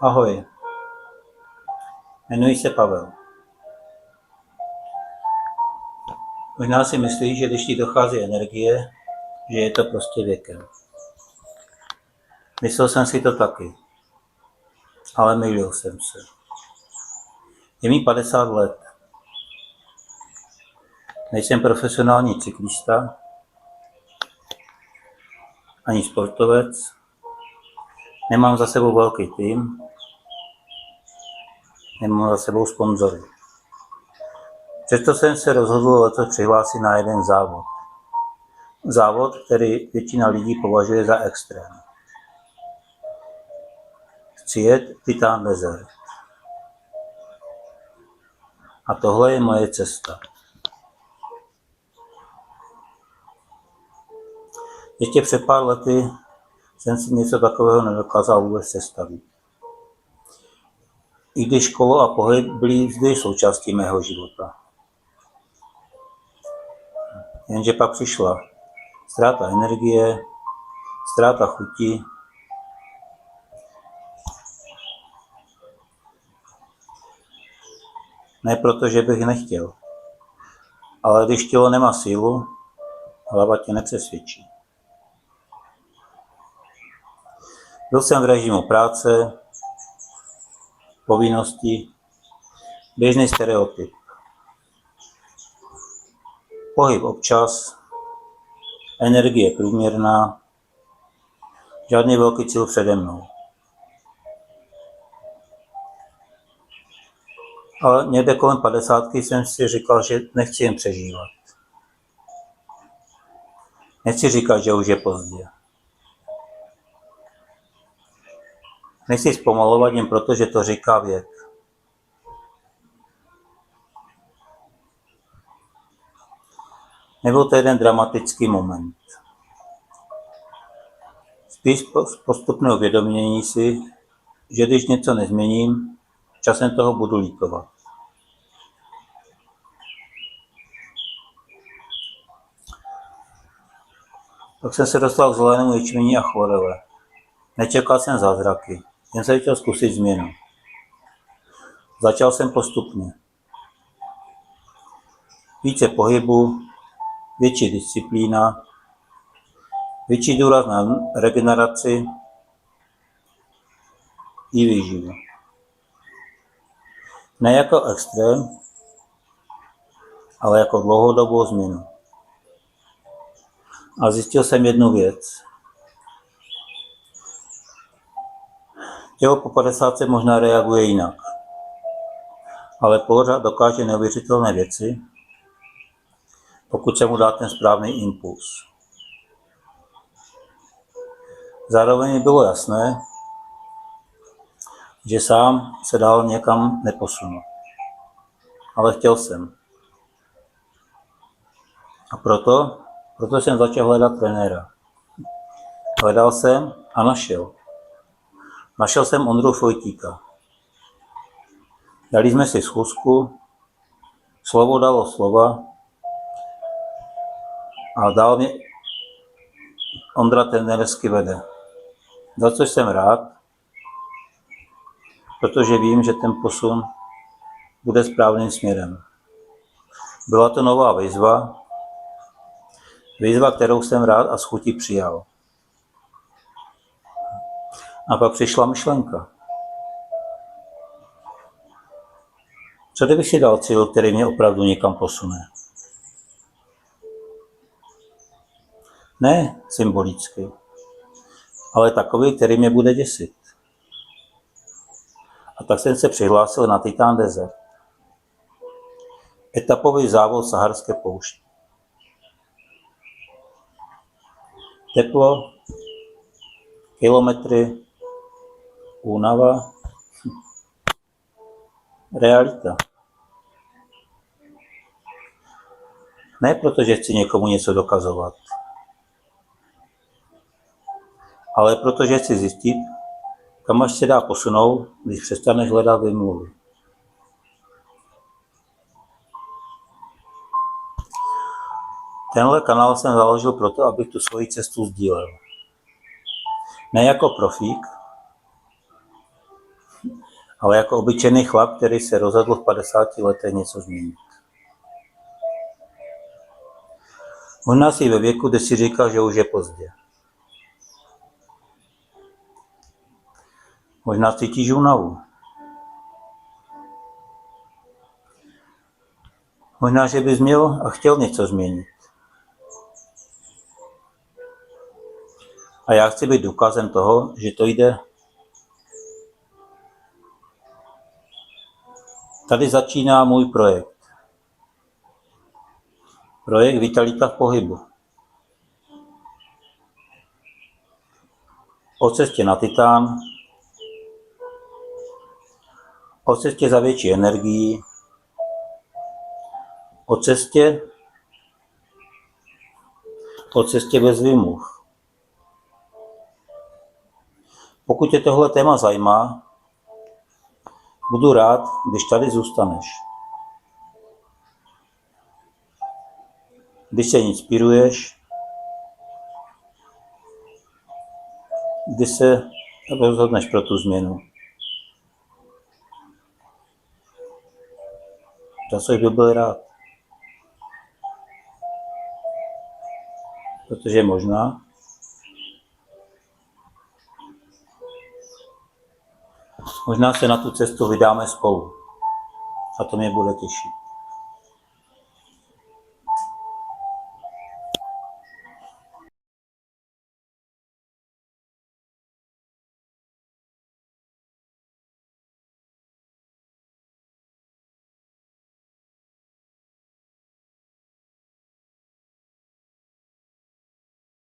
Ahoj, jmenuji se Pavel. Možná si myslíš, že když ti dochází energie, že je to prostě věkem. Myslel jsem si to taky, ale mýlil jsem se. Je mi 50 let. Nejsem profesionální cyklista, ani sportovec, nemám za sebou velký tým, nemám za sebou sponzory. Přesto jsem se rozhodl letos přihlásit na jeden závod. Závod, který většina lidí považuje za extrém. Chci jet Titan Desert. A tohle je moje cesta. Ještě před pár lety jsem si něco takového nedokázal vůbec sestavit. I když kolo a pohyb byly vždy součástí mého života. Jenže pak přišla ztráta energie, ztráta chuti, ne proto, že bych nechtěl, ale když tělo nemá sílu, hlava tě nepřesvědčí. Byl jsem v režimu práce, povinnosti, běžný stereotyp. Pohyb občas, energie průměrná, žádný velký cíl přede mnou. Ale někde kolem 50 jsem si říkal, že nechci jen přežívat. Nechci říkat, že už je pozdě. Nechci zpomalovat jen proto, že to říká věk. Nebyl to jeden dramatický moment. Spíš postupné uvědomění si, že když něco nezměním, časem toho budu litovat. Tak jsem se dostal k zelenému ječmeni a chorele. Nečekal jsem zázraky, jen jsem chtěl zkusit změnu. Začal jsem postupně. Více pohybu, větší disciplína, větší důraz na regeneraci i výživu. Ne jako extrém, ale jako dlouhodobou změnu. A zjistil jsem jednu věc. Tělo po 50 možná reaguje jinak, ale pořád dokáže neuvěřitelné věci, pokud se mu dá ten správný impuls. Zároveň mi bylo jasné, že sám se dál někam neposunu. Ale chtěl jsem. A proto jsem začal hledat trenéra. Hledal jsem a našel. Našel jsem Ondru Fojtíka. Dali jsme si schůzku, slovo dalo slova a dál mě Ondra trenérsky vede. Za což jsem rád, protože vím, že ten posun bude správným směrem. Byla to nová výzva, kterou jsem rád a s chutí přijal. A pak přišla myšlenka. Co kdybych si dal cíl, který mě opravdu někam posune? Ne symbolicky, ale takový, který mě bude děsit. A tak jsem se přihlásil na Titan Desert. Etapový závod saharské pouště. Teplo, kilometry, únava, realita. Ne proto, že chci někomu něco dokazovat, ale proto, že chci zjistit, kam až se dá posunout, když přestaneš hledat vymluvy. Tenhle kanál jsem založil proto, abych tu svoji cestu sdílel. Ne jako profík, ale jako obyčejný chlap, který se rozhodl v 50 letech něco změnit. Možná jsi ve věku, kde si říkal, že už je pozdě. Možná cítíš únavu. Možná, že bys měl a chtěl něco změnit. A já chci být důkazem toho, že to jde. Tady začíná můj projekt. Projekt Vitalita v pohybu. O cestě na Titán, o cestě za větší energií, o cestě bez výmluv. Pokud tě tohle téma zajímá, budu rád, když tady zůstaneš. Když se inspiruješ, když se rozhodneš pro tu změnu. Za což bych byl rád. Protože možná se na tu cestu vydáme spolu. A to mě bude těšit.